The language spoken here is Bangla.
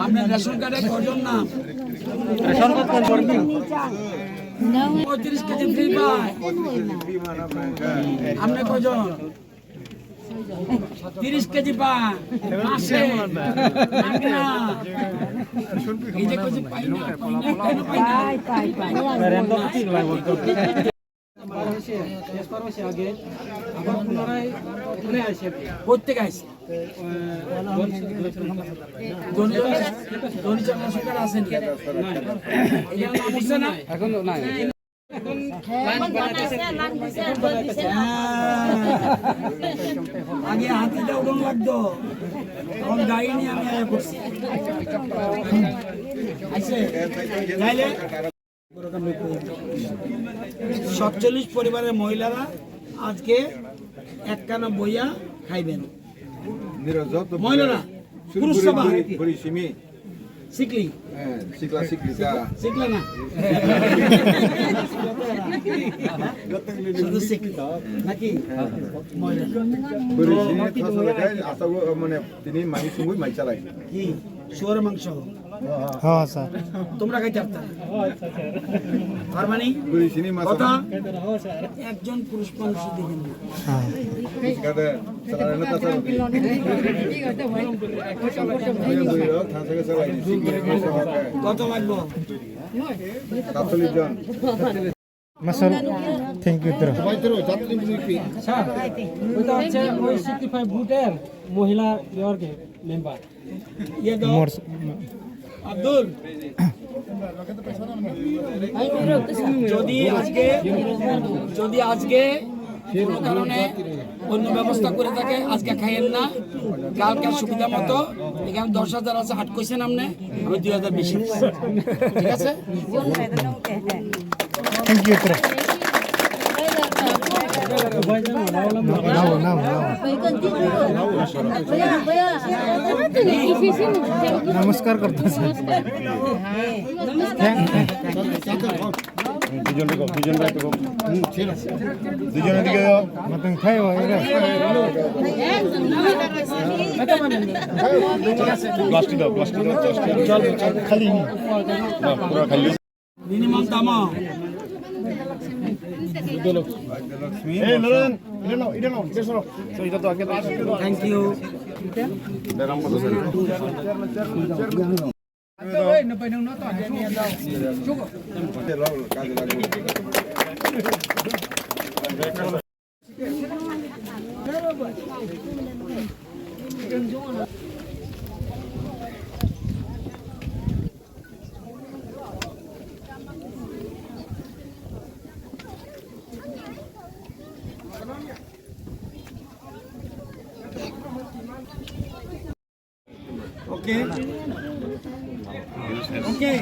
আপনার রেশন কার্ডে কজন নাম? 35 কেজি ফ্রি পায়। আপনি কজন? 30 কেজি পায় মাসে। এই যে কজি পাই না, প্রত্যেক আইসে এখন আগে হাতিটা উড়ন লাগতো, এখন গাড়ি নিয়ে আমি করছি। 47 পরিবারের মহিলারা আজকে একখানা বইয়া খাইবেন। মহিলারা পুরুষ সভা শিখলি শিখলে না শুধু শিখলি নাকি? মানে তিনি মাংস সঙ্গে মাই চালাই কি শুয়োর মাংস তোমরা খাইতে পারতা আর মানে কথা একজন পুরুষ মানুষ দেখেন কত লাগবো? 47 জন। মাসাল থ্যাংক ইউ তোরা স্যার ওইটা হচ্ছে ওই 65 বুথের মহিলা ইয়র্কে মেম্বার মোর আব্দুল যদি আজকে কোনো কারণে অন্য ব্যবস্থা করে থাকে আজকে খাইয়েন না, কালকে সুবিধা মতো এখানে 10,000 আছে হাট কইছেন আপনি, আমি 2,000 বেশি ঠিক আছে। থ্যাংক ইউ তোরা নমস্কার করতে খালি মিনিমাম দাম থ্যাংক ইউ। Okay okay